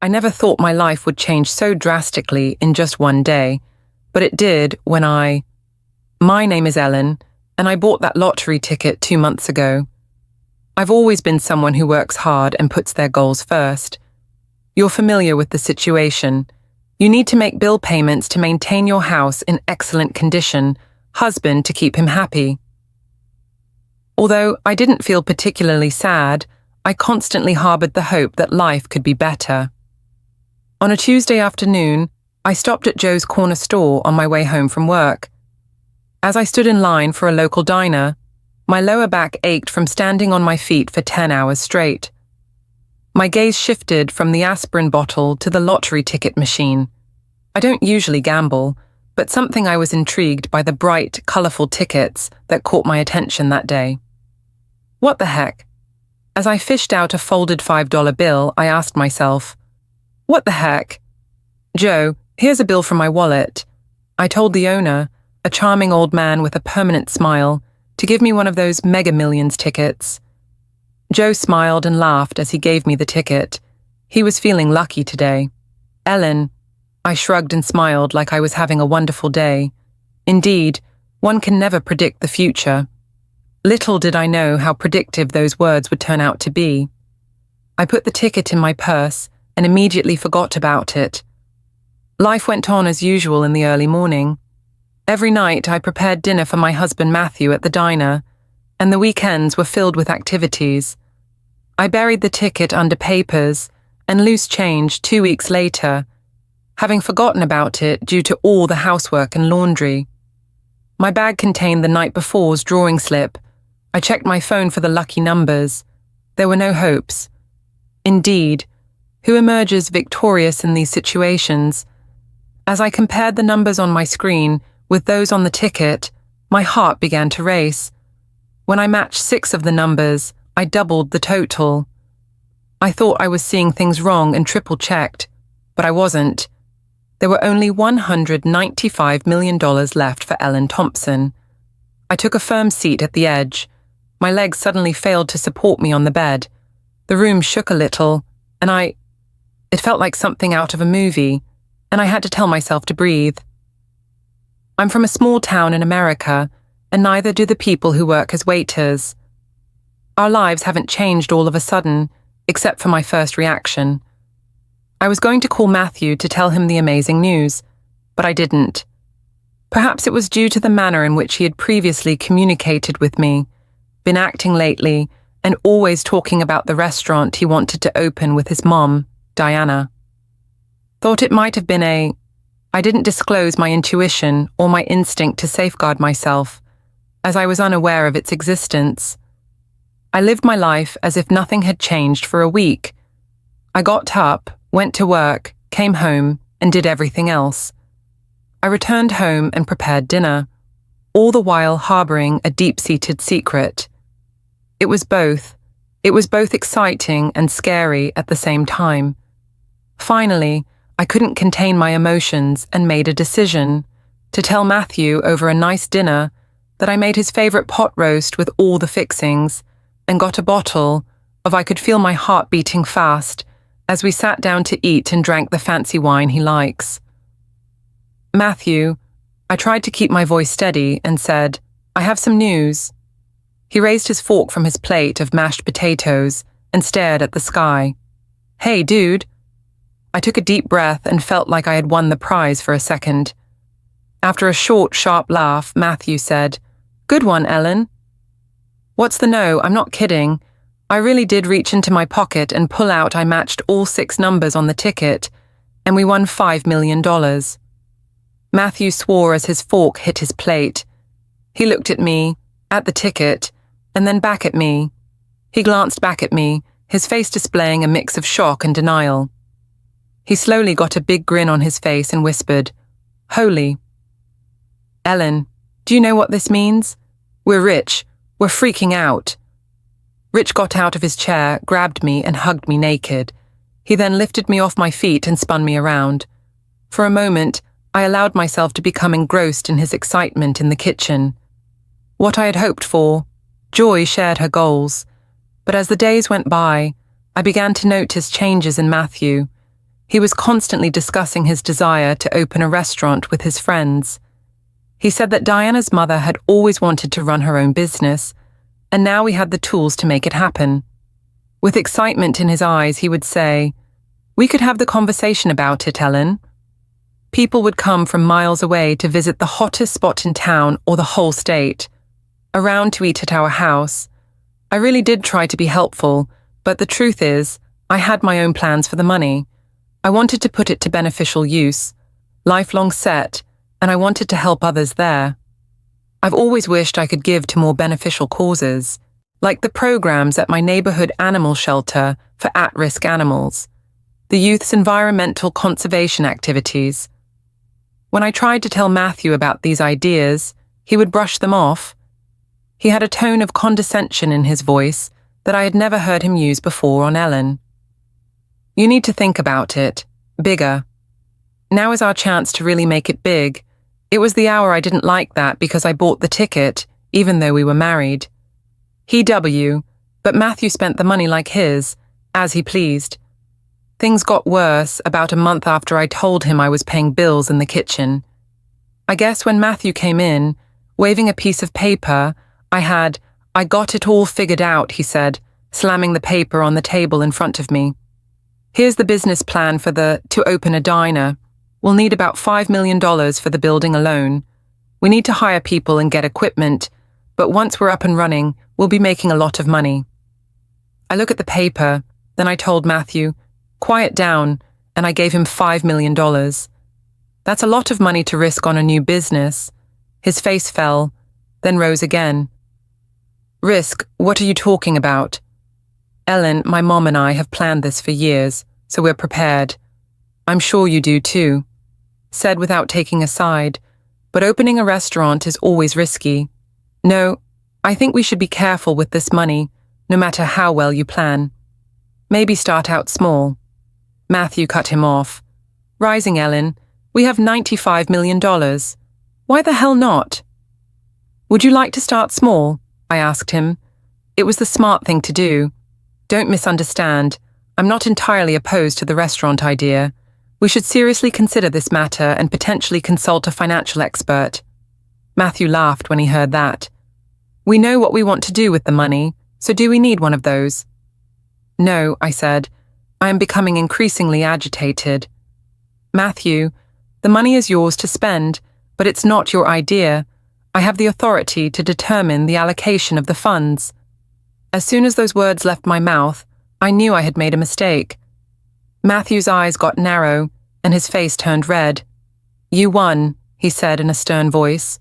I never thought my life would change so drastically in just one day, but it did when My name is Ellen, and I bought that lottery ticket 2 months ago. I've always been someone who works hard and puts their goals first. You're familiar with the situation. You need to make bill payments to maintain your house in excellent condition, husband to keep him happy. Although I didn't feel particularly sad, I constantly harbored the hope that life could be better. On a Tuesday afternoon, I stopped at Joe's corner store on my way home from work. As I stood in line for a local diner, my lower back ached from standing on my feet for 10 hours straight. My gaze shifted from the aspirin bottle to the lottery ticket machine. I don't usually gamble, but something I was intrigued by the bright, colourful tickets that caught my attention that day. What the heck? As I fished out a folded $5 bill, I asked myself, what the heck? Joe, here's a bill from my wallet. I told the owner, a charming old man with a permanent smile, to give me one of those Mega Millions tickets. Joe smiled and laughed as he gave me the ticket. He was feeling lucky today. Ellen, I shrugged and smiled like I was having a wonderful day. Indeed, one can never predict the future. Little did I know how predictive those words would turn out to be. I put the ticket in my purse and immediately forgot about it. Life went on as usual in the early morning. Every night I prepared dinner for my husband Matthew at the diner, and the weekends were filled with activities. I buried the ticket under papers and loose change 2 weeks later, having forgotten about it due to all the housework and laundry. My bag contained the night before's drawing slip. I checked my phone for the lucky numbers. There were no hopes. Indeed, who emerges victorious in these situations? As I compared the numbers on my screen with those on the ticket, my heart began to race. When I matched 6 of the numbers, I doubled the total. I thought I was seeing things wrong and triple-checked, but I wasn't. There were only $195 million left for Ellen Thompson. I took a firm seat at the edge. My legs suddenly failed to support me on the bed. The room shook a little, and it felt like something out of a movie, and I had to tell myself to breathe. I'm from a small town in America, and neither do the people who work as waiters. Our lives haven't changed all of a sudden, except for my first reaction. I was going to call Matthew to tell him the amazing news, but I didn't. Perhaps it was due to the manner in which he had previously communicated with me, been acting lately, and always talking about the restaurant he wanted to open with his mom, Diana. Thought it might have been I didn't disclose my intuition or my instinct to safeguard myself, as I was unaware of its existence. I lived my life as if nothing had changed for a week. I got up, went to work, came home, and did everything else. I returned home and prepared dinner, all the while harboring a deep-seated secret. It was both exciting and scary at the same time. Finally, I couldn't contain my emotions and made a decision to tell Matthew over a nice dinner that I made his favorite pot roast with all the fixings and got a bottle of I could feel my heart beating fast as we sat down to eat and drank the fancy wine he likes. Matthew, I tried to keep my voice steady and said, I have some news. He raised his fork from his plate of mashed potatoes and stared at the sky. Hey, dude. I took a deep breath and felt like I had won the prize for a second. After a short, sharp laugh, Matthew said, Good one, Ellen. What's the no? I'm not kidding. I really did reach into my pocket and pull out I matched all 6 numbers on the ticket, and we won $5 million. Matthew swore as his fork hit his plate. He looked at me, at the ticket, and then back at me. He glanced back at me, his face displaying a mix of shock and denial. He slowly got a big grin on his face and whispered, Holy. Ellen, do you know what this means? We're rich. We're freaking out. Rich got out of his chair, grabbed me, and hugged me naked. He then lifted me off my feet and spun me around. For a moment, I allowed myself to become engrossed in his excitement in the kitchen. What I had hoped for, Joy shared her goals. But as the days went by, I began to notice changes in Matthew. He was constantly discussing his desire to open a restaurant with his friends. He said that Diana's mother had always wanted to run her own business, and now we had the tools to make it happen. With excitement in his eyes, he would say, "We could have the conversation about it, Ellen." People would come from miles away to visit the hottest spot in town or the whole state, around to eat at our house. I really did try to be helpful, but the truth is, I had my own plans for the money. I wanted to put it to beneficial use, lifelong set, and I wanted to help others there. I've always wished I could give to more beneficial causes, like the programs at my neighborhood animal shelter for at-risk animals, the youth's environmental conservation activities. When I tried to tell Matthew about these ideas, he would brush them off. He had a tone of condescension in his voice that I had never heard him use before on Ellen. "You need to think about it. Bigger. Now is our chance to really make it big. It was the hour I didn't like that because I bought the ticket, even though we were married. But Matthew spent the money like his, as he pleased. Things got worse about a month after I told him I was paying bills in the kitchen. I guess when Matthew came in, waving a piece of paper, I got it all figured out," he said, slamming the paper on the table in front of me. "Here's the business plan to open a diner. We'll need about $5 million for the building alone. We need to hire people and get equipment, but once we're up and running, we'll be making a lot of money." I look at the paper, then I told Matthew, "Quiet down," and I gave him $5 million. That's a lot of money to risk on a new business. His face fell, then rose again. "Risk? What are you talking about?" "Ellen, my mom and I have planned this for years, so we're prepared. I'm sure you do too," said without taking a side, "but opening a restaurant is always risky. No, I think we should be careful with this money, no matter how well you plan. Maybe start out small." Matthew cut him off. "Rising, Ellen. We have $95 million. Why the hell not?" "Would you like to start small?" I asked him. It was the smart thing to do. Don't misunderstand. I'm not entirely opposed to the restaurant idea. We should seriously consider this matter and potentially consult a financial expert. Matthew laughed when he heard that. "We know what we want to do with the money, so do we need one of those?" "No," I said. "I am becoming increasingly agitated." "Matthew, the money is yours to spend, but it's not your idea. I have the authority to determine the allocation of the funds." As soon as those words left my mouth, I knew I had made a mistake. Matthew's eyes got narrow, and his face turned red. "You won," he said in a stern voice.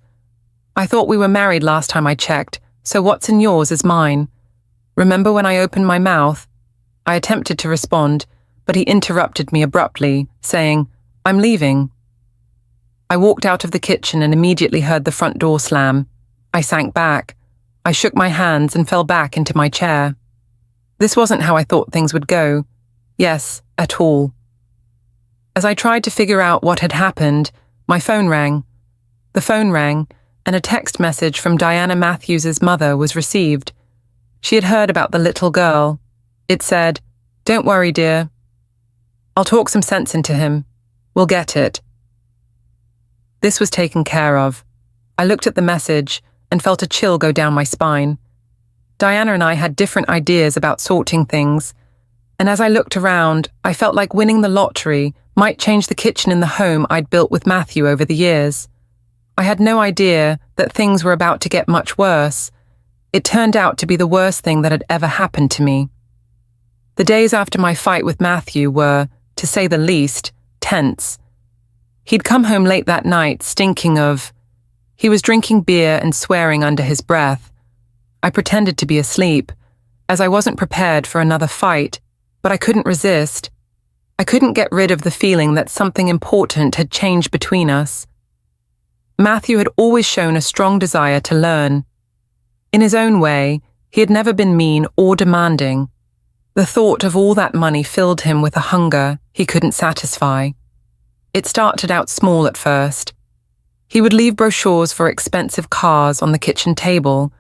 "I thought we were married last time I checked, so what's in yours is mine. Remember when I opened my mouth?" I attempted to respond, but he interrupted me abruptly, saying, "I'm leaving." I walked out of the kitchen and immediately heard the front door slam. I sank back. I shook my hands and fell back into my chair. This wasn't how I thought things would go. Yes, at all. As I tried to figure out what had happened, my phone rang. The phone rang, and a text message from Diana Matthews' mother was received. She had heard about the little girl. It said, "Don't worry, dear. I'll talk some sense into him. We'll get it." This was taken care of. I looked at the message and felt a chill go down my spine. Diana and I had different ideas about sorting things, and as I looked around, I felt like winning the lottery might change the kitchen in the home I'd built with Matthew over the years. I had no idea that things were about to get much worse. It turned out to be the worst thing that had ever happened to me. The days after my fight with Matthew were, to say the least, tense. He'd come home late that night, stinking of... He was drinking beer and swearing under his breath. I pretended to be asleep, as I wasn't prepared for another fight, but I couldn't resist. I couldn't get rid of the feeling that something important had changed between us. Matthew had always shown a strong desire to learn. In his own way, he had never been mean or demanding. The thought of all that money filled him with a hunger he couldn't satisfy. It started out small at first. He would leave brochures for expensive cars on the kitchen table,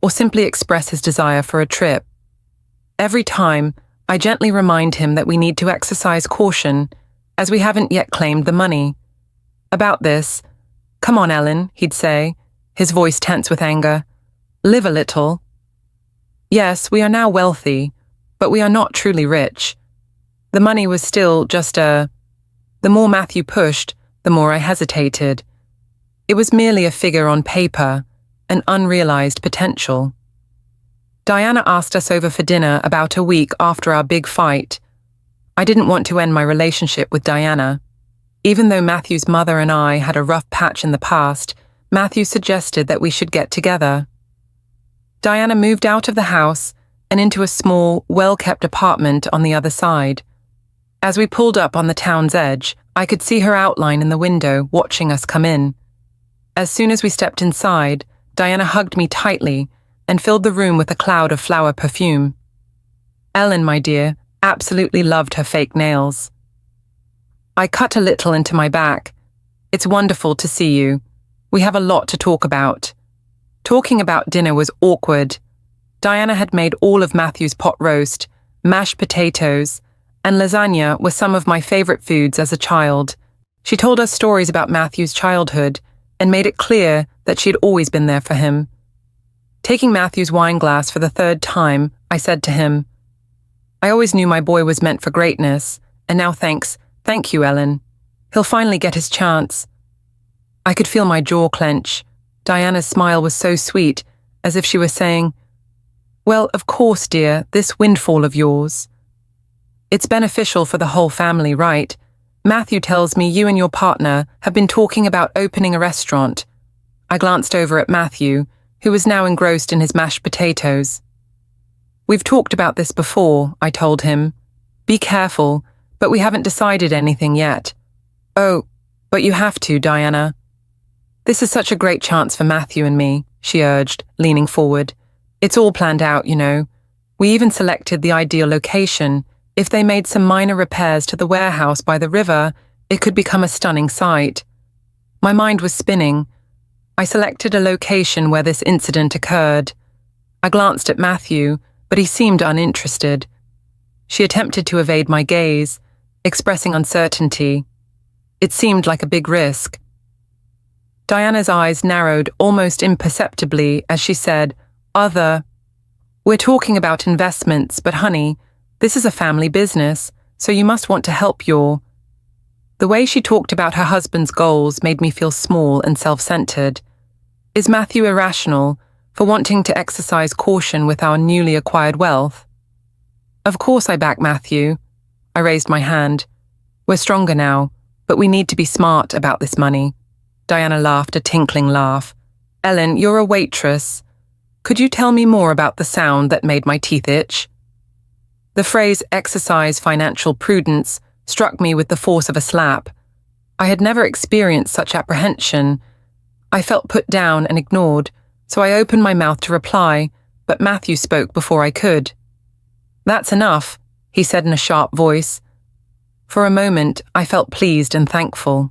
or simply express his desire for a trip. Every time, I gently remind him that we need to exercise caution, as we haven't yet claimed the money. About this, "Come on, Ellen," he'd say, his voice tense with anger. "Live a little." Yes, we are now wealthy, but we are not truly rich. The money was still just a... The more Matthew pushed, the more I hesitated. It was merely a figure on paper, an unrealized potential. Diana asked us over for dinner about a week after our big fight. I didn't want to end my relationship with Diana. Even though Matthew's mother and I had a rough patch in the past, Matthew suggested that we should get together. Diana moved out of the house and into a small, well-kept apartment on the other side. As we pulled up on the town's edge, I could see her outline in the window watching us come in. As soon as we stepped inside, Diana hugged me tightly and filled the room with a cloud of flower perfume. Ellen, my dear, absolutely loved her fake nails. I cut a little into my back. "It's wonderful to see you. We have a lot to talk about." Talking about dinner was awkward. Diana had made all of Matthew's pot roast, mashed potatoes, and lasagna were some of my favorite foods as a child. She told us stories about Matthew's childhood and made it clear that she had always been there for him. Taking Matthew's wine glass for the third time, I said to him, "I always knew my boy was meant for greatness, and now thank you, Ellen. He'll finally get his chance." I could feel my jaw clench. Diana's smile was so sweet, as if she were saying, "Well, of course, dear, this windfall of yours. It's beneficial for the whole family, right? Matthew tells me you and your partner have been talking about opening a restaurant." I glanced over at Matthew, who was now engrossed in his mashed potatoes. "We've talked about this before," I told him. "Be careful, but we haven't decided anything yet." "Oh, but you have to, Diana." "This is such a great chance for Matthew and me," she urged, leaning forward. "It's all planned out, you know. We even selected the ideal location. If they made some minor repairs to the warehouse by the river, it could become a stunning sight." My mind was spinning. I selected a location where this incident occurred. I glanced at Matthew, but he seemed uninterested. She attempted to evade my gaze, expressing uncertainty. It seemed like a big risk. Diana's eyes narrowed almost imperceptibly as she said, "We're talking about investments, but honey, this is a family business, so you must want to help your..." The way she talked about her husband's goals made me feel small and self-centered. Is Matthew irrational for wanting to exercise caution with our newly acquired wealth? "Of course I back Matthew." I raised my hand. "We're stronger now, but we need to be smart about this money." Diana laughed a tinkling laugh. "Ellen, you're a waitress. Could you tell me more about the sound that made my teeth itch?" The phrase "exercise financial prudence" struck me with the force of a slap. I had never experienced such apprehension. I felt put down and ignored, so I opened my mouth to reply, but Matthew spoke before I could. "That's enough," he said in a sharp voice. For a moment, I felt pleased and thankful.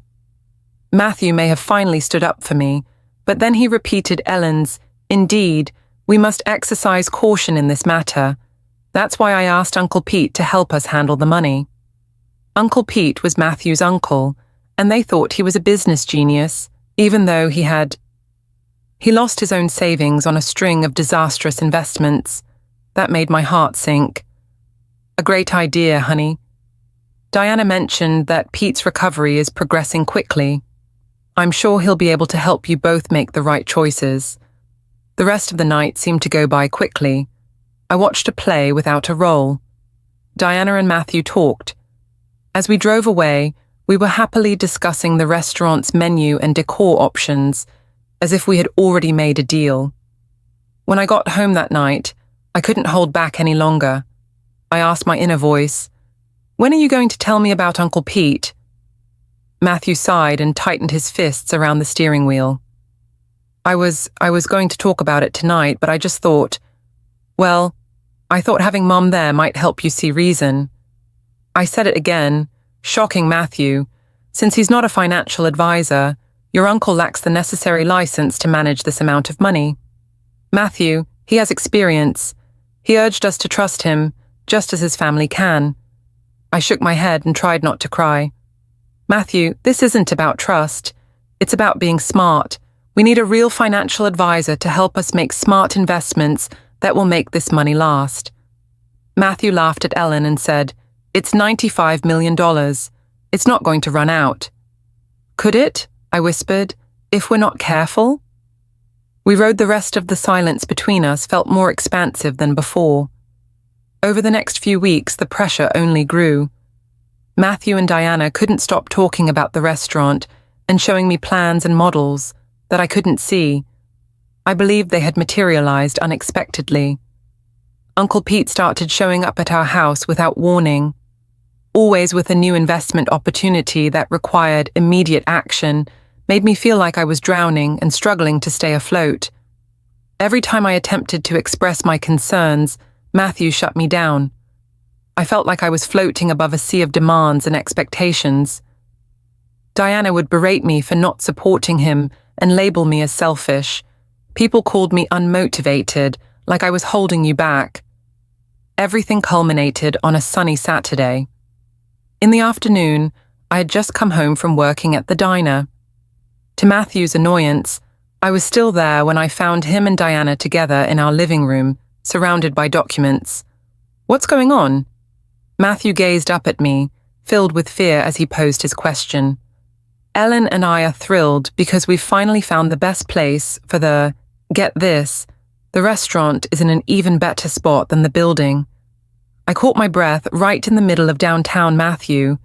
Matthew may have finally stood up for me, but then he repeated Ellen's, "Indeed, we must exercise caution in this matter. That's why I asked Uncle Pete to help us handle the money." Uncle Pete was Matthew's uncle, and they thought he was a business genius, even though he lost his own savings on a string of disastrous investments. That made my heart sink. "A great idea, honey." Diana mentioned that Pete's recovery is progressing quickly. "I'm sure he'll be able to help you both make the right choices." The rest of the night seemed to go by quickly. I watched a play without a role. Diana and Matthew talked. As we drove away, we were happily discussing the restaurant's menu and decor options, as if we had already made a deal. When I got home that night, I couldn't hold back any longer. I asked my inner voice, "When are you going to tell me about Uncle Pete?" Matthew sighed and tightened his fists around the steering wheel. I was going to talk about it tonight, but I just thought, well, I thought having Mom there might help you see reason. I said it again, shocking Matthew. Since he's not a financial advisor, your uncle lacks the necessary license to manage this amount of money. Matthew, he has experience. He urged us to trust him, just as his family can. I shook my head and tried not to cry. Matthew, this isn't about trust. It's about being smart. We need a real financial advisor to help us make smart investments that will make this money last. Matthew laughed at Ellen and said, "It's $95 million. It's not going to run out." "Could it?" I whispered, "if we're not careful?" We rode the rest of the silence between us felt more expansive than before. Over the next few weeks, the pressure only grew. Matthew and Diana couldn't stop talking about the restaurant and showing me plans and models that I couldn't see. I believed they had materialized unexpectedly. Uncle Pete started showing up at our house without warning, always with a new investment opportunity that required immediate action, made me feel like I was drowning and struggling to stay afloat. Every time I attempted to express my concerns, Matthew shut me down. I felt like I was floating above a sea of demands and expectations. Diana would berate me for not supporting him and label me as selfish. People called me unmotivated, like I was holding you back. Everything culminated on a sunny Saturday. In the afternoon, I had just come home from working at the diner. To Matthew's annoyance, I was still there when I found him and Diana together in our living room, surrounded by documents. "What's going on?" Matthew gazed up at me, filled with fear as he posed his question. "Ellen and I are thrilled because we've finally found the best place for get this, the restaurant is in an even better spot than the building." I caught my breath right in the middle of downtown Matthew.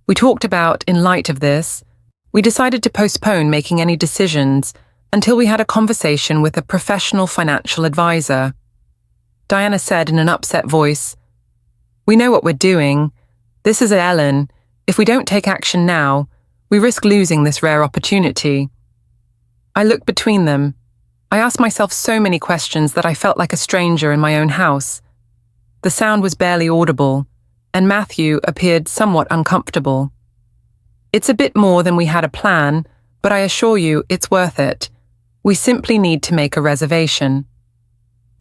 We talked about, in light of this, we decided to postpone making any decisions until we had a conversation with a professional financial advisor. Diana said in an upset voice, "We know what we're doing. This is Ellen. If we don't take action now, we risk losing this rare opportunity." I looked between them. I asked myself so many questions that I felt like a stranger in my own house. The sound was barely audible, and Matthew appeared somewhat uncomfortable. "It's a bit more than we had a plan, but I assure you it's worth it. We simply need to make a reservation."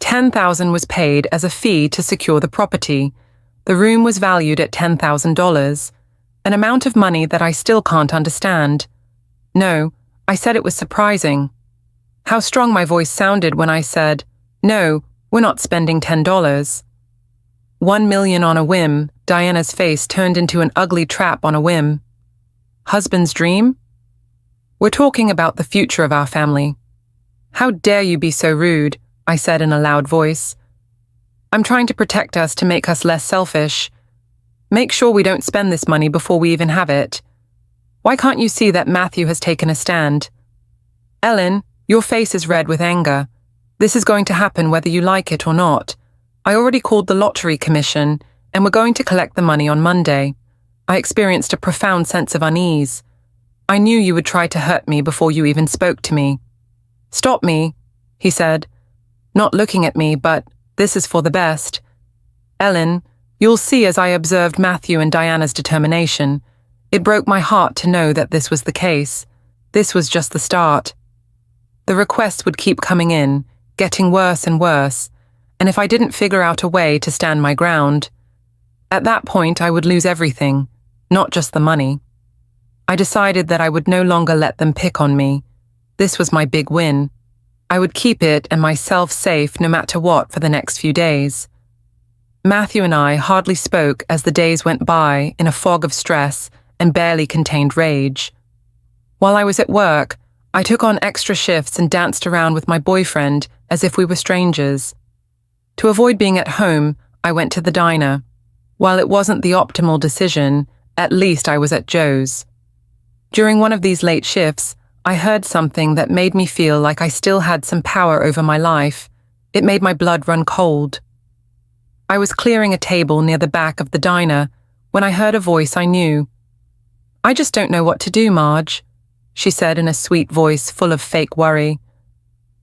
$10,000 was paid as a fee to secure the property. The room was valued at $10,000, an amount of money that I still can't understand. No, I said it was surprising. How strong my voice sounded when I said, "No, we're not spending $10. $1 million on a whim." Diana's face turned into an ugly trap on a whim. "Husband's dream?" "We're talking about the future of our family." "How dare you be so rude?" I said in a loud voice. "I'm trying to protect us to make us less selfish. Make sure we don't spend this money before we even have it. Why can't you see that Matthew has taken a stand?" "Ellen, your face is red with anger. This is going to happen whether you like it or not. I already called the lottery commission, and we're going to collect the money on Monday." I experienced a profound sense of unease. I knew you would try to hurt me before you even spoke to me. "Stop me," he said, not looking at me, but this is for the best. "Ellen, you'll see." As I observed Matthew and Diana's determination, it broke my heart to know that this was the case. This was just the start. The requests would keep coming in, getting worse and worse, and if I didn't figure out a way to stand my ground, at that point I would lose everything, not just the money. I decided that I would no longer let them pick on me. This was my big win. I would keep it and myself safe no matter what for the next few days. Matthew and I hardly spoke as the days went by in a fog of stress and barely contained rage. While I was at work, I took on extra shifts and danced around with my boyfriend as if we were strangers. To avoid being at home, I went to the diner. While it wasn't the optimal decision, at least I was at Joe's. During one of these late shifts, I heard something that made me feel like I still had some power over my life. It made my blood run cold. I was clearing a table near the back of the diner when I heard a voice I knew. "I just don't know what to do, Marge," she said in a sweet voice full of fake worry.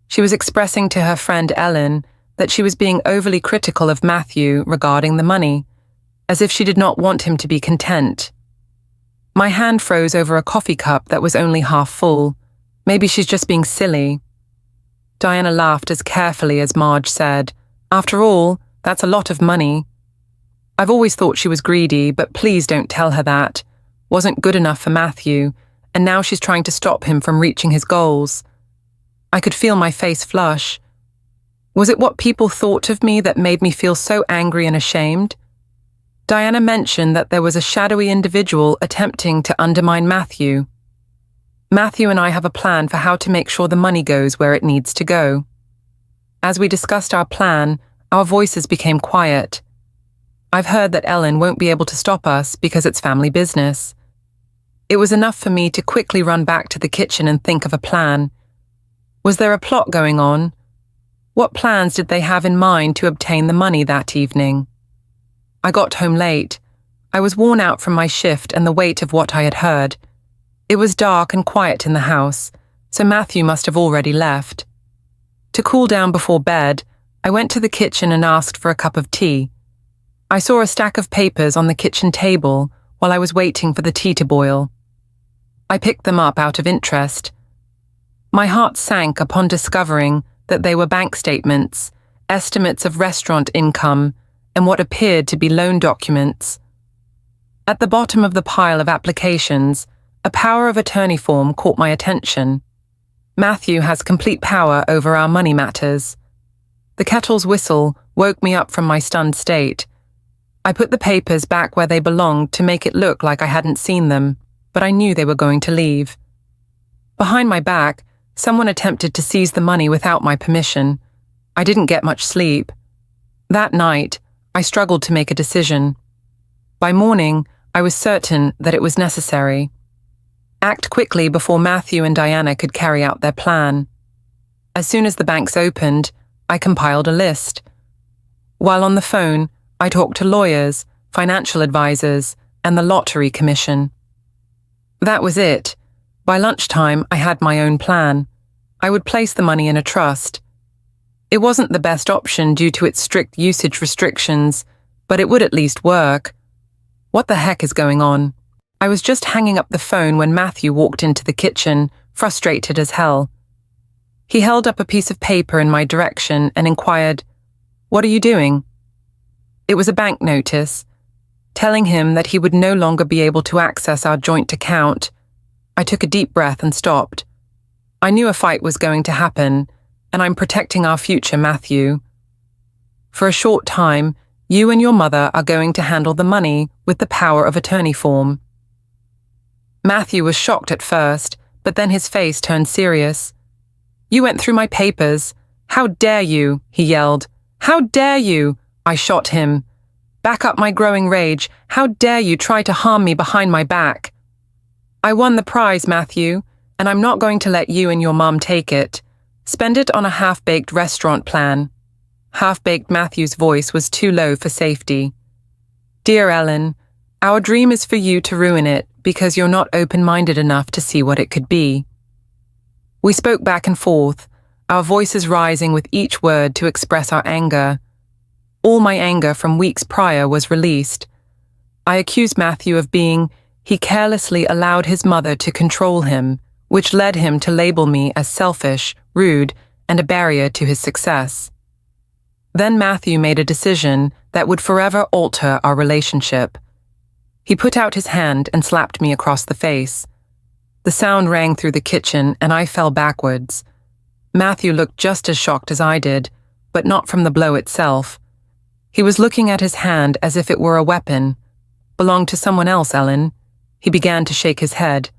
She was expressing to her friend Ellen that she was being overly critical of Matthew regarding the money, as if she did not want him to be content. My hand froze over a coffee cup that was only half full. Maybe she's just being silly. Diana laughed as carefully as Marge said, "After all, that's a lot of money." I've always thought she was greedy, but please don't tell her that. wasn't good enough for Matthew, and now she's trying to stop him from reaching his goals. I could feel my face flush. Was it what people thought of me that made me feel so angry and ashamed? Diana mentioned that there was a shadowy individual attempting to undermine Matthew. Matthew and I have a plan for how to make sure the money goes where it needs to go. As we discussed our plan, our voices became quiet. I've heard that Ellen won't be able to stop us because it's family business. It was enough for me to quickly run back to the kitchen and think of a plan. Was there a plot going on? What plans did they have in mind to obtain the money that evening? I got home late. I was worn out from my shift and the weight of what I had heard. It was dark and quiet in the house, so Matthew must have already left. To cool down before bed, I went to the kitchen and asked for a cup of tea. I saw a stack of papers on the kitchen table while I was waiting for the tea to boil. I picked them up out of interest. My heart sank upon discovering that they were bank statements, estimates of restaurant income, and what appeared to be loan documents. At the bottom of the pile of applications, a power of attorney form caught my attention. Matthew has complete power over our money matters. The kettle's whistle woke me up from my stunned state. I put the papers back where they belonged to make it look like I hadn't seen them, but I knew they were going to leave. Behind my back, someone attempted to seize the money without my permission. I didn't get much sleep. That night, I struggled to make a decision. By morning, I was certain that it was necessary. Act quickly before Matthew and Diana could carry out their plan. As soon as the banks opened, I compiled a list. While on the phone, I talked to lawyers, financial advisors, and the Lottery Commission. That was it. By lunchtime, I had my own plan. I would place the money in a trust. It wasn't the best option due to its strict usage restrictions, but it would at least work. What the heck is going on? I was just hanging up the phone when Matthew walked into the kitchen, frustrated as hell. He held up a piece of paper in my direction and inquired, "What are you doing?" It was a bank notice, telling him that he would no longer be able to access our joint account. I took a deep breath and stopped. I knew a fight was going to happen, and I'm protecting our future, Matthew. For a short time, you and your mother are going to handle the money with the power of attorney form. Matthew was shocked at first, but then his face turned serious. "You went through my papers. How dare you?" he yelled. "How dare you?" I shot him. Back up my growing rage. "How dare you try to harm me behind my back?" "I won the prize, Matthew, and I'm not going to let you and your mom take it. Spend it on a half-baked restaurant plan." Half-baked Matthew's voice was too low for safety. "Dear Ellen, our dream is for you to ruin it because you're not open-minded enough to see what it could be." We spoke back and forth, our voices rising with each word to express our anger. All my anger from weeks prior was released. I accused Matthew of being, he carelessly allowed his mother to control him, which led him to label me as selfish, rude, and a barrier to his success. Then Matthew made a decision that would forever alter our relationship. He put out his hand and slapped me across the face. The sound rang through the kitchen and I fell backwards. Matthew looked just as shocked as I did, but not from the blow itself. He was looking at his hand as if it were a weapon. "Belonged to someone else, Ellen." He began to shake his head.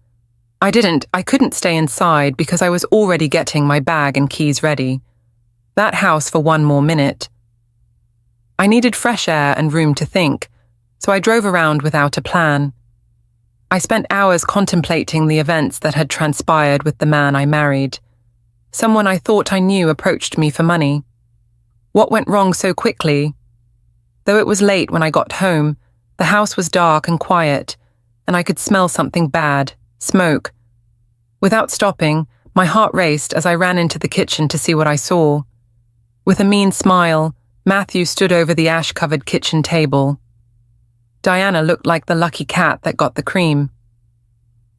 I couldn't stay inside because I was already getting my bag and keys ready. That house for one more minute. I needed fresh air and room to think, so I drove around without a plan. I spent hours contemplating the events that had transpired with the man I married. Someone I thought I knew approached me for money. What went wrong so quickly? Though it was late when I got home, the house was dark and quiet, and I could smell something bad, smoke. Without stopping, my heart raced as I ran into the kitchen to see what I saw. With a mean smile, Matthew stood over the ash-covered kitchen table. Diana looked like the lucky cat that got the cream.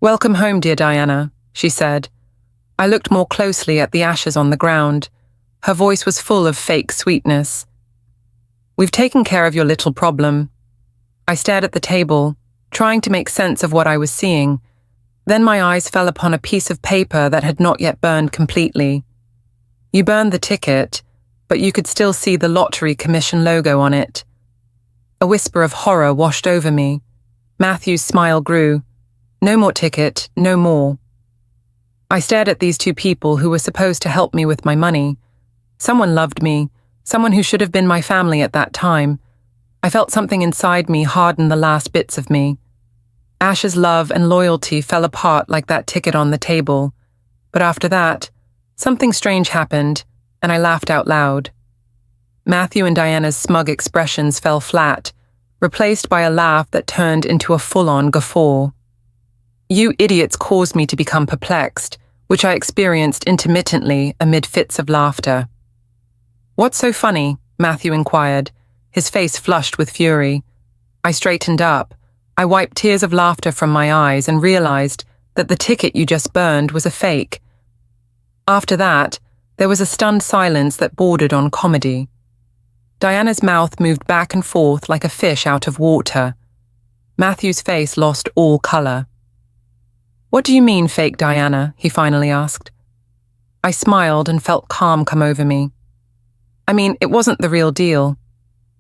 "Welcome home, dear Diana," she said. I looked more closely at the ashes on the ground. Her voice was full of fake sweetness. "We've taken care of your little problem." I stared at the table. trying to make sense of what I was seeing. Then my eyes fell upon a piece of paper that had not yet burned completely. You burned the ticket, but you could still see the lottery commission logo on it. A whisper of horror washed over me. Matthew's smile grew. No more ticket, no more. I stared at these two people who were supposed to help me with my money. Someone loved me, someone who should have been my family at that time. I felt something inside me harden the last bits of me. Ash's love and loyalty fell apart like that ticket on the table. But after that, something strange happened, and I laughed out loud. Matthew and Diana's smug expressions fell flat, replaced by a laugh that turned into a full-on guffaw. You idiots caused me to become perplexed, which I experienced intermittently amid fits of laughter. What's so funny? Matthew inquired, his face flushed with fury. I straightened up. I wiped tears of laughter from my eyes and realized that the ticket you just burned was a fake. After that, there was a stunned silence that bordered on comedy. Diana's mouth moved back and forth like a fish out of water. Matthew's face lost all color. What do you mean, fake Diana? He finally asked. I smiled and felt calm come over me. I mean, it wasn't the real deal.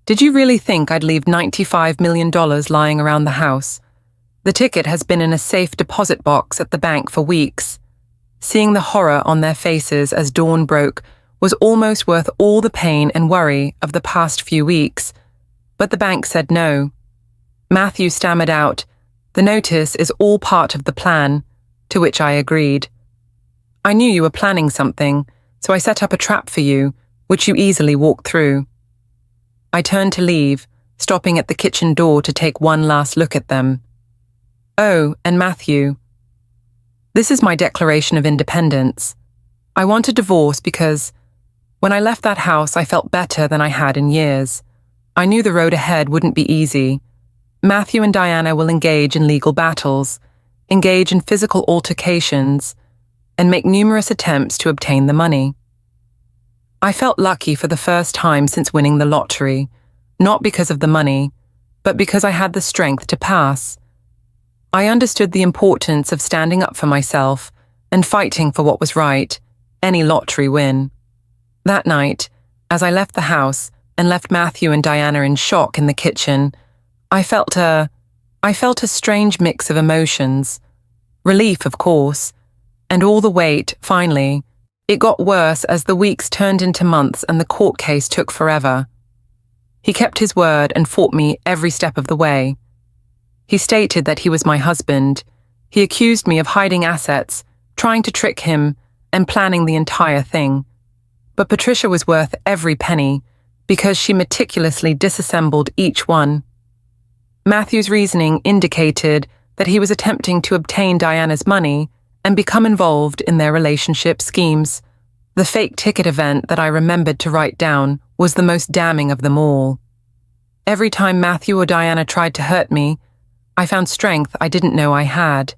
Did you really think I'd leave $95 million lying around the house? The ticket has been in a safe deposit box at the bank for weeks. Seeing the horror on their faces as dawn broke was almost worth all the pain and worry of the past few weeks. But the bank said no. Matthew stammered out, "The notice is all part of the plan," to which I agreed. I knew you were planning something, so I set up a trap for you, which you easily walked through. I turned to leave, stopping at the kitchen door to take one last look at them. Oh, and Matthew. This is my declaration of independence. I want a divorce because when I left that house, I felt better than I had in years. I knew the road ahead wouldn't be easy. Matthew and Diana will engage in legal battles, engage in physical altercations, and make numerous attempts to obtain the money. I felt lucky for the first time since winning the lottery, not because of the money, but because I had the strength to pass. I understood the importance of standing up for myself and fighting for what was right, any lottery win. That night, as I left the house and left Matthew and Diana in shock in the kitchen, I felt a strange mix of emotions. Relief, of course, and all the weight, finally. It got worse as the weeks turned into months and the court case took forever. He kept his word and fought me every step of the way. He stated that he was my husband. He accused me of hiding assets, trying to trick him, and planning the entire thing. But Patricia was worth every penny because she meticulously disassembled each one. Matthew's reasoning indicated that he was attempting to obtain Diana's money and become involved in their relationship schemes. The fake ticket event that I remembered to write down was the most damning of them all. Every time Matthew or Diana tried to hurt me, I found strength I didn't know I had.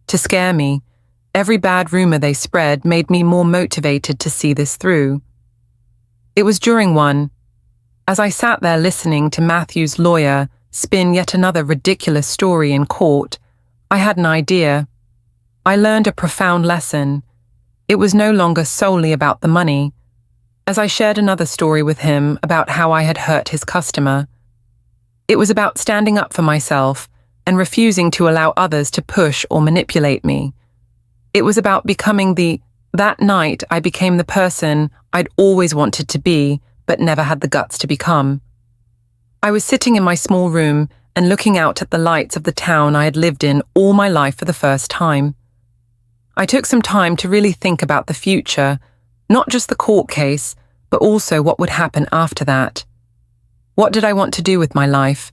To scare me, every bad rumor they spread made me more motivated to see this through. It was during one, as I sat there listening to Matthew's lawyer spin yet another ridiculous story in court, I had an idea. I learned a profound lesson. It was no longer solely about the money. As I shared another story with him about how I had hurt his customer, it was about standing up for myself and refusing to allow others to push or manipulate me. It was about becoming that night I became the person I'd always wanted to be, but never had the guts to become. I was sitting in my small room and looking out at the lights of the town I had lived in all my life for the first time. I took some time to really think about the future, not just the court case, but also what would happen after that. What did I want to do with my life?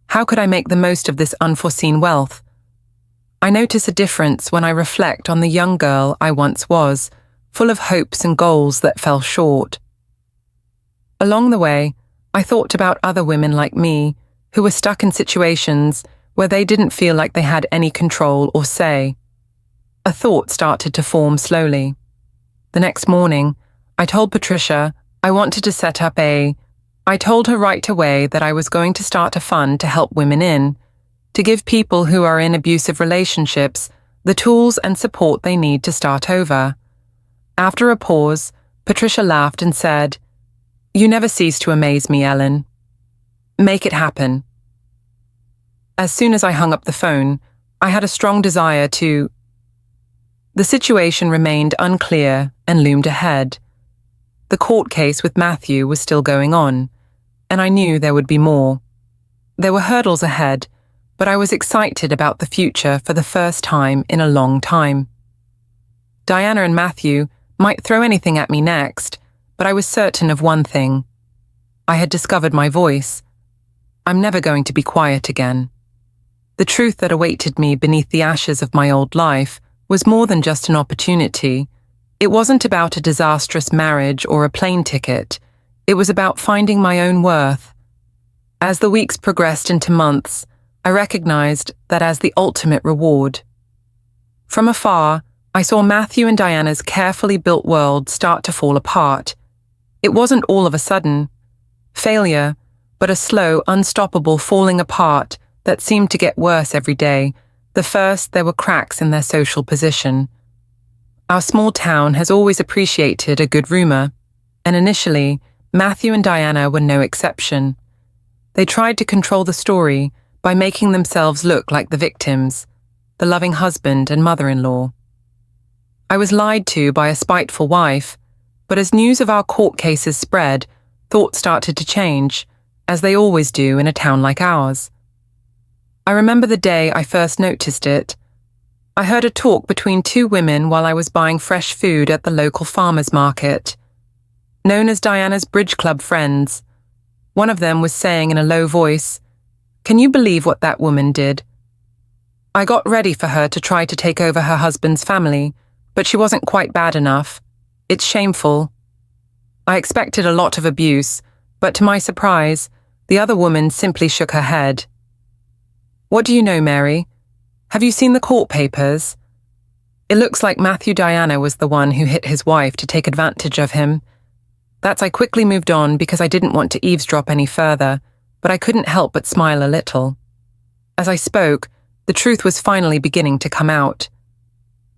How could I make the most of this unforeseen wealth? I notice a difference when I reflect on the young girl I once was, full of hopes and goals that fell short. Along the way, I thought about other women like me who were stuck in situations where they didn't feel like they had any control or say. A thought started to form slowly. The next morning, I told Patricia I wanted to set up I told her right away that I was going to start a fund to help women in. to give people who are in abusive relationships the tools and support they need to start over. After a pause, Patricia laughed and said, "You never cease to amaze me, Ellen. Make it happen." As soon as I hung up the phone, I had a strong desire to. The situation remained unclear and loomed ahead. The court case with Matthew was still going on, and I knew there would be more. There were hurdles ahead, but I was excited about the future for the first time in a long time. Diana and Matthew might throw anything at me next, but I was certain of one thing. I had discovered my voice. I'm never going to be quiet again. The truth that awaited me beneath the ashes of my old life was more than just an opportunity. It wasn't about a disastrous marriage or a plane ticket. It was about finding my own worth. As the weeks progressed into months, I recognized that as the ultimate reward. From afar, I saw Matthew and Diana's carefully built world start to fall apart. It wasn't all of a sudden failure, but a slow, unstoppable falling apart that seemed to get worse every day. The first, there were cracks in their social position. Our small town has always appreciated a good rumor, and initially, Matthew and Diana were no exception. They tried to control the story by making themselves look like the victims, the loving husband and mother-in-law. I was lied to by a spiteful wife, but as news of our court cases spread, thoughts started to change, as they always do in a town like ours. I remember the day I first noticed it. I heard a talk between two women while I was buying fresh food at the local farmers market. Known as Diana's Bridge Club friends, one of them was saying in a low voice, "Can you believe what that woman did?" I got ready for her to try to take over her husband's family, but she wasn't quite bad enough. It's shameful. I expected a lot of abuse, but to my surprise, the other woman simply shook her head. "What do you know, Mary? Have you seen the court papers? It looks like Matthew Diana was the one who hit his wife to take advantage of him." I quickly moved on because I didn't want to eavesdrop any further, but I couldn't help but smile a little. As I spoke, the truth was finally beginning to come out.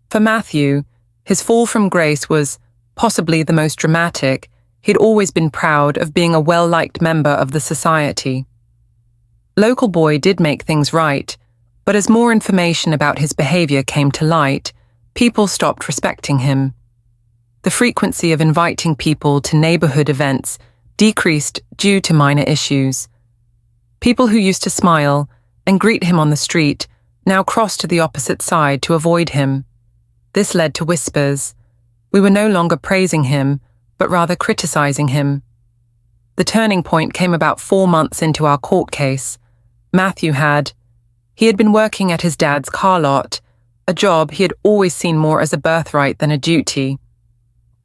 For Matthew, his fall from grace was possibly the most dramatic. He'd always been proud of being a well-liked member of the society. Local Boy did make things right, but as more information about his behavior came to light, people stopped respecting him. The frequency of inviting people to neighborhood events decreased due to minor issues. People who used to smile and greet him on the street now crossed to the opposite side to avoid him. This led to whispers. We were no longer praising him, but rather criticizing him. The turning point came about 4 months into our court case. Matthew had been working at his dad's car lot, a job he had always seen more as a birthright than a duty.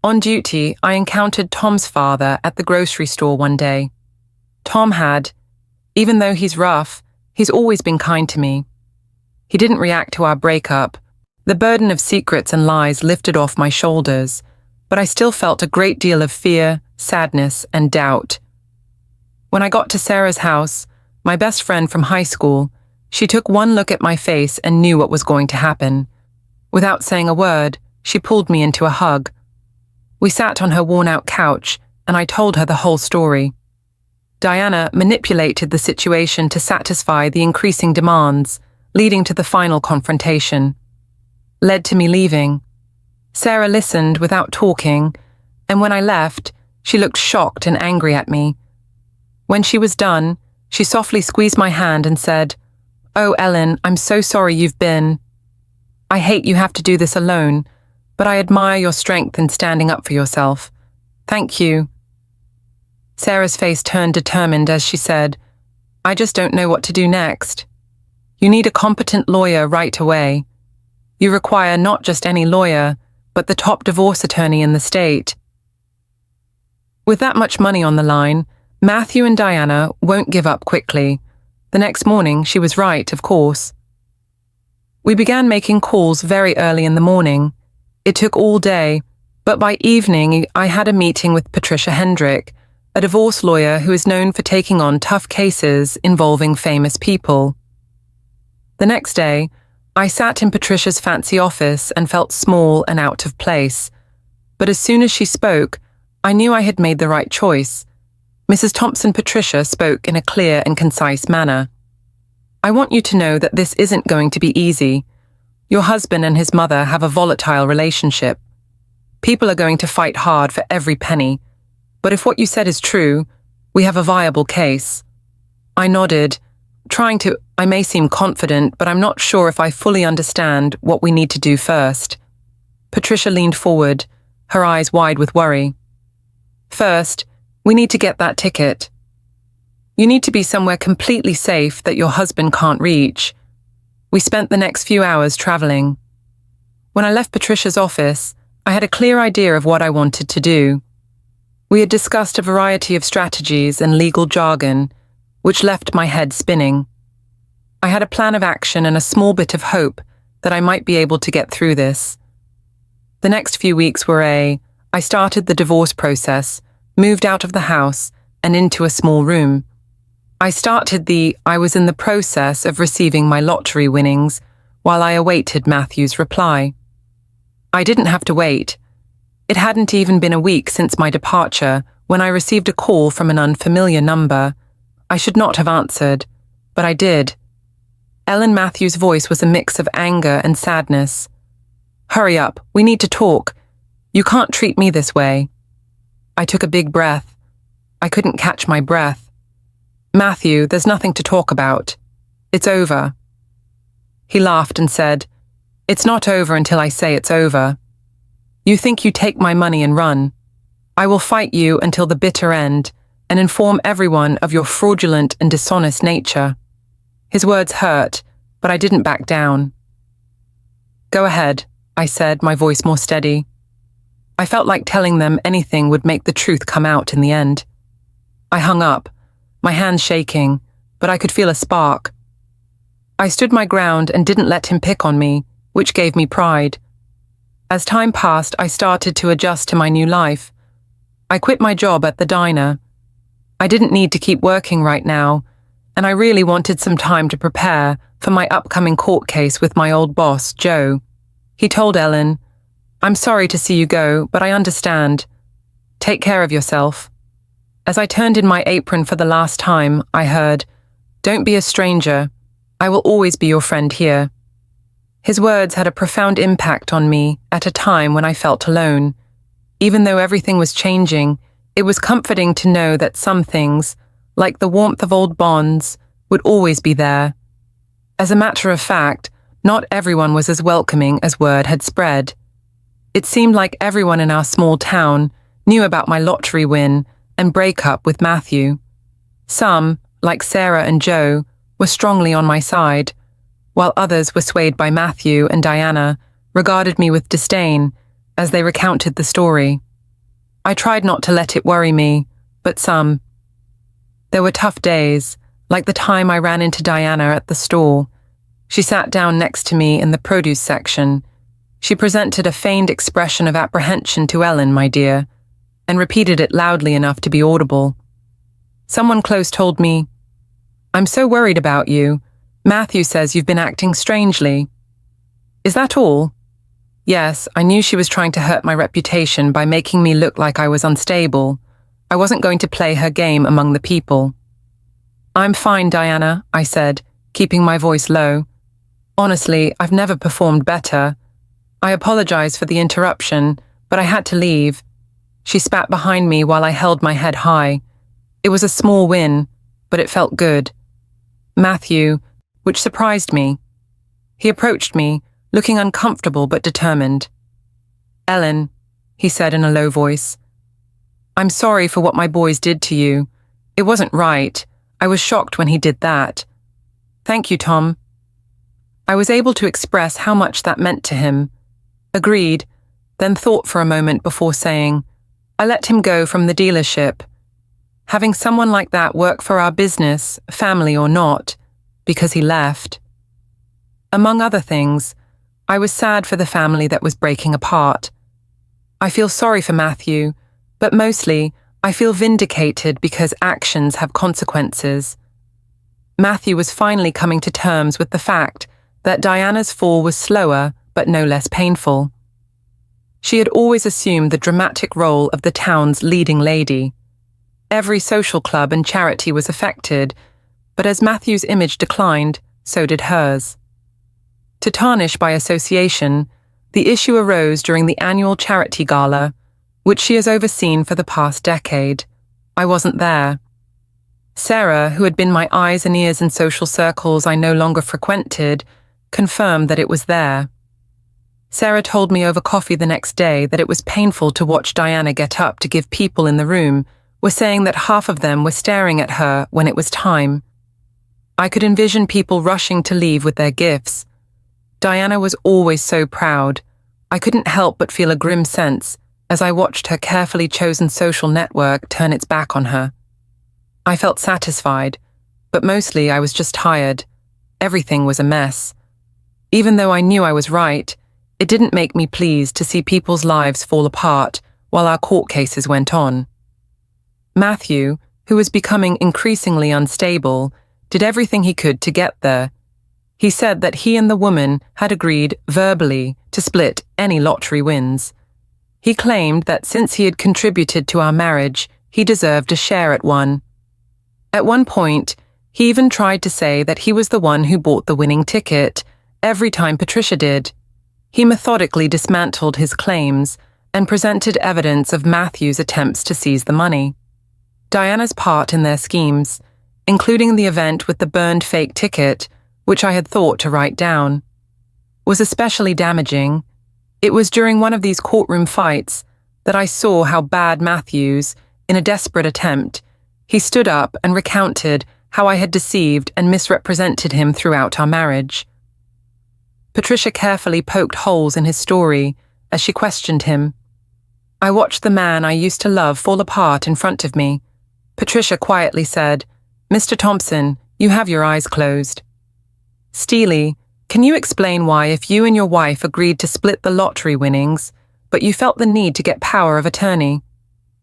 On duty, I encountered Tom's father at the grocery store one day. Tom had, even though he's rough, he's always been kind to me. He didn't react to our breakup. The burden of secrets and lies lifted off my shoulders, but I still felt a great deal of fear, sadness, and doubt. When I got to Sarah's house, my best friend from high school, she took one look at my face and knew what was going to happen. Without saying a word, she pulled me into a hug. We sat on her worn-out couch, and I told her the whole story. Diana manipulated the situation to satisfy the increasing demands, leading to the final confrontation. Led to me leaving. Sarah listened without talking, and when I left, she looked shocked and angry at me. When she was done, she softly squeezed my hand and said, "Oh, Ellen, I'm so sorry you've been. I hate you have to do this alone, but I admire your strength in standing up for yourself. Thank you." Sarah's face turned determined as she said, "I just don't know what to do next. You need a competent lawyer right away. You require not just any lawyer, but the top divorce attorney in the state." With that much money on the line, Matthew and Diana won't give up quickly. The next morning, she was right, of course. We began making calls very early in the morning. It took all day, but by evening, I had a meeting with Patricia Hendrick, a divorce lawyer who is known for taking on tough cases involving famous people. The next day, I sat in Patricia's fancy office and felt small and out of place. But as soon as she spoke, I knew I had made the right choice. Mrs. Thompson Patricia spoke in a clear and concise manner. I want you to know that this isn't going to be easy. Your husband and his mother have a volatile relationship. People are going to fight hard for every penny. But if what you said is true, we have a viable case. I nodded, I may seem confident, but I'm not sure if I fully understand what we need to do first. Patricia leaned forward, her eyes wide with worry. First, we need to get that ticket. You need to be somewhere completely safe that your husband can't reach. We spent the next few hours traveling. When I left Patricia's office, I had a clear idea of what I wanted to do. We had discussed a variety of strategies and legal jargon, which left my head spinning. I had a plan of action and a small bit of hope that I might be able to get through this. The next few weeks were I started the divorce process, moved out of the house, and into a small room. I was in the process of receiving my lottery winnings while I awaited Matthew's reply. I didn't have to wait. It hadn't even been a week since my departure when I received a call from an unfamiliar number. I should not have answered, but I did. Ellen Matthews' voice was a mix of anger and sadness. "Hurry up, we need to talk. You can't treat me this way." I took a big breath. I couldn't catch my breath. "Matthew, there's nothing to talk about. It's over." He laughed and said, "It's not over until I say it's over. You think you take my money and run. I will fight you until the bitter end and inform everyone of your fraudulent and dishonest nature." His words hurt, but I didn't back down. "Go ahead," I said, my voice more steady. I felt like telling them anything would make the truth come out in the end. I hung up, my hands shaking, but I could feel a spark. I stood my ground and didn't let him pick on me, which gave me pride. As time passed, I started to adjust to my new life. I quit my job at the diner. I didn't need to keep working right now, and I really wanted some time to prepare for my upcoming court case with my old boss, Joe. He told Ellen, "I'm sorry to see you go, but I understand. Take care of yourself." As I turned in my apron for the last time, I heard, "Don't be a stranger. I will always be your friend here." His words had a profound impact on me at a time when I felt alone. Even though everything was changing, it was comforting to know that some things, like the warmth of old bonds, would always be there. As a matter of fact, not everyone was as welcoming as word had spread. It seemed like everyone in our small town knew about my lottery win and breakup with Matthew. Some, like Sarah and Joe, were strongly on my side, while others were swayed by Matthew and Diana, regarded me with disdain as they recounted the story. I tried not to let it worry me, but some. There were tough days, like the time I ran into Diana at the store. She sat down next to me in the produce section. She presented a feigned expression of apprehension to Ellen, my dear, and repeated it loudly enough to be audible. Someone close told me, "I'm so worried about you. Matthew says you've been acting strangely." "Is that all?" Yes, I knew she was trying to hurt my reputation by making me look like I was unstable. I wasn't going to play her game among the people. "I'm fine, Diana," I said, keeping my voice low. "Honestly, I've never performed better. I apologize for the interruption, but I had to leave." She spat behind me while I held my head high. It was a small win, but it felt good. "Matthew," which surprised me. He approached me, looking uncomfortable but determined. "Ellen," he said in a low voice, "I'm sorry for what my boys did to you. It wasn't right. I was shocked when he did that." "Thank you, Tom." I was able to express how much that meant to him. Agreed, then thought for a moment before saying, "I let him go from the dealership. Having someone like that work for our business, family or not, because he left." Among other things, I was sad for the family that was breaking apart. I feel sorry for Matthew, but mostly I feel vindicated because actions have consequences. Matthew was finally coming to terms with the fact that Diana's fall was slower but no less painful. She had always assumed the dramatic role of the town's leading lady. Every social club and charity was affected, but as Matthew's image declined, so did hers. To tarnish by association, the issue arose during the annual charity gala, which she has overseen for the past decade. I wasn't there. Sarah, who had been my eyes and ears in social circles I no longer frequented, confirmed that it was there. Sarah told me over coffee the next day that it was painful to watch Diana get up to give people in the room were saying that half of them were staring at her when it was time. I could envision people rushing to leave with their gifts. Diana was always so proud. I couldn't help but feel a grim sense as I watched her carefully chosen social network turn its back on her. I felt satisfied, but mostly I was just tired. Everything was a mess. Even though I knew I was right, it didn't make me pleased to see people's lives fall apart while our court cases went on. Matthew, who was becoming increasingly unstable, did everything he could to get there. He said that he and the woman had agreed verbally to split any lottery wins. He claimed that since he had contributed to our marriage, he deserved a share at one. At one point, he even tried to say that he was the one who bought the winning ticket every time Patricia did. He methodically dismantled his claims and presented evidence of Matthew's attempts to seize the money. Diana's part in their schemes, including the event with the burned fake ticket, which I had thought to write down, was especially damaging. It was during one of these courtroom fights that I saw how bad Matthew's, in a desperate attempt, he stood up and recounted how I had deceived and misrepresented him throughout our marriage. Patricia carefully poked holes in his story as she questioned him. I watched the man I used to love fall apart in front of me. Patricia quietly said, "Mr. Thompson, you have your eyes closed." "Steely, can you explain why if you and your wife agreed to split the lottery winnings, but you felt the need to get power of attorney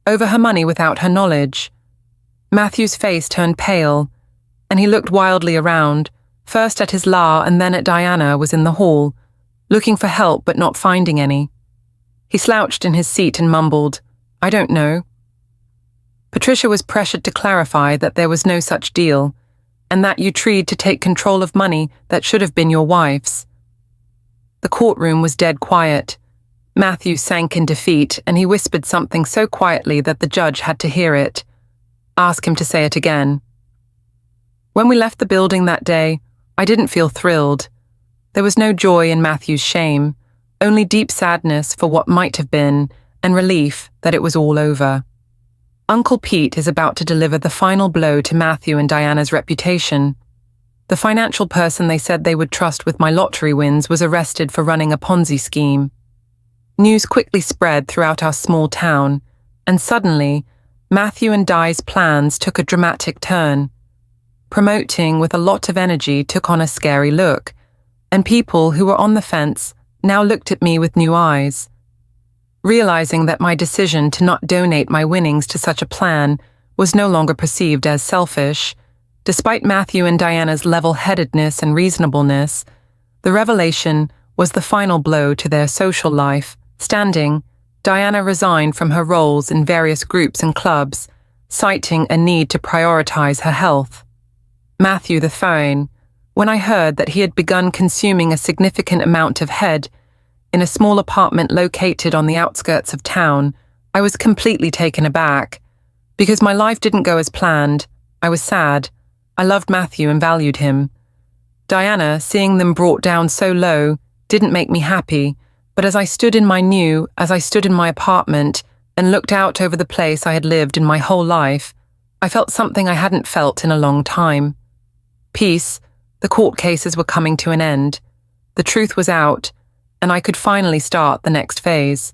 over her money without her knowledge?" Matthew's face turned pale, and he looked wildly around, first at his La and then at Diana was in the hall, looking for help but not finding any. He slouched in his seat and mumbled, "I don't know." Patricia was pressured to clarify that there was no such deal, and that you tried to take control of money that should have been your wife's. The courtroom was dead quiet. Matthew sank in defeat, and he whispered something so quietly that the judge had to hear it. Ask him to say it again. When we left the building that day, I didn't feel thrilled. There was no joy in Matthew's shame, only deep sadness for what might have been, and relief that it was all over. Uncle Pete is about to deliver the final blow to Matthew and Diana's reputation. The financial person they said they would trust with my lottery wins was arrested for running a Ponzi scheme. News quickly spread throughout our small town, and suddenly, Matthew and Di's plans took a dramatic turn. Promoting with a lot of energy took on a scary look, and people who were on the fence now looked at me with new eyes. Realizing that my decision to not donate my winnings to such a plan was no longer perceived as selfish, despite Matthew and Diana's level-headedness and reasonableness, the revelation was the final blow to their social life. Standing, Diana resigned from her roles in various groups and clubs, citing a need to prioritize her health. Matthew the phone, when I heard that he had begun consuming a significant amount of head in a small apartment located on the outskirts of town, I was completely taken aback. Because my life didn't go as planned, I was sad. I loved Matthew and valued him. Diana, seeing them brought down so low, didn't make me happy, but as I stood in my apartment and looked out over the place I had lived in my whole life, I felt something I hadn't felt in a long time. Peace. The court cases were coming to an end. The truth was out, and I could finally start the next phase.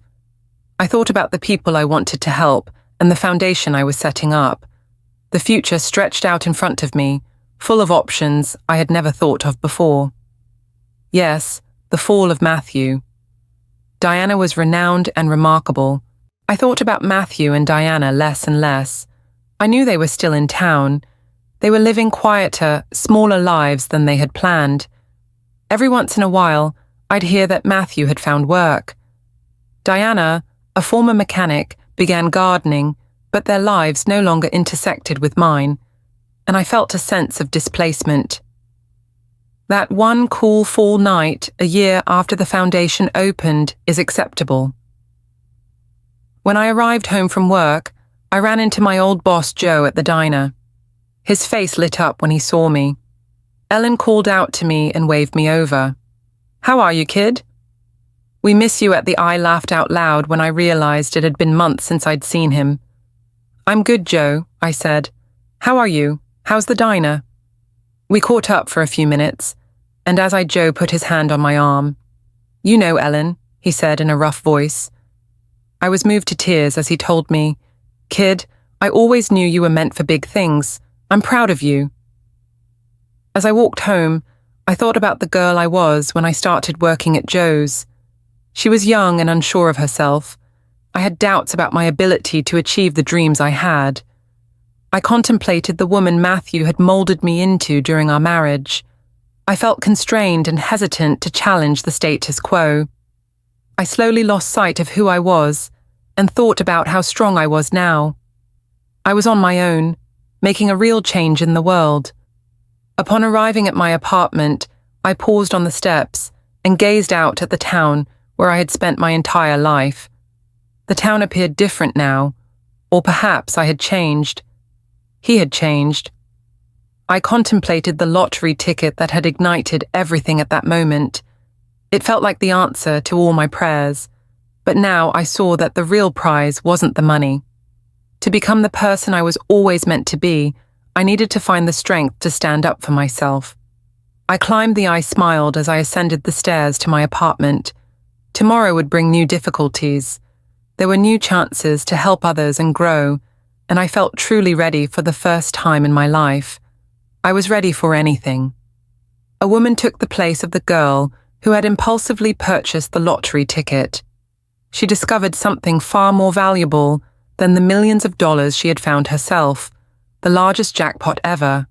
I thought about the people I wanted to help and the foundation I was setting up. The future stretched out in front of me, full of options I had never thought of before. Yes, the fall of Matthew. Diana was renowned and remarkable. I thought about Matthew and Diana less and less. I knew they were still in town. They were living quieter, smaller lives than they had planned. Every once in a while, I'd hear that Matthew had found work. Diana, a former mechanic, began gardening, but their lives no longer intersected with mine, and I felt a sense of displacement. That one cool fall night, a year after the foundation opened, is acceptable. When I arrived home from work, I ran into my old boss Joe at the diner. His face lit up when he saw me. Ellen called out to me and waved me over. "How are you, kid?" "We miss you," I laughed out loud when I realized it had been months since I'd seen him. "I'm good, Joe," I said. "How are you? How's the diner?" We caught up for a few minutes, and as Joe put his hand on my arm. "You know, Ellen," he said in a rough voice. I was moved to tears as he told me, "Kid, I always knew you were meant for big things. I'm proud of you." As I walked home, I thought about the girl I was when I started working at Joe's. She was young and unsure of herself. I had doubts about my ability to achieve the dreams I had. I contemplated the woman Matthew had molded me into during our marriage. I felt constrained and hesitant to challenge the status quo. I slowly lost sight of who I was and thought about how strong I was now. I was on my own, making a real change in the world. Upon arriving at my apartment, I paused on the steps and gazed out at the town where I had spent my entire life. The town appeared different now, or perhaps I had changed. He had changed. I contemplated the lottery ticket that had ignited everything at that moment. It felt like the answer to all my prayers, but now I saw that the real prize wasn't the money. To become the person I was always meant to be, I needed to find the strength to stand up for myself. I climbed I smiled as I ascended the stairs to my apartment. Tomorrow would bring new difficulties. There were new chances to help others and grow, and I felt truly ready for the first time in my life. I was ready for anything. A woman took the place of the girl who had impulsively purchased the lottery ticket. She discovered something far more valuable than the millions of dollars she had found herself, the largest jackpot ever.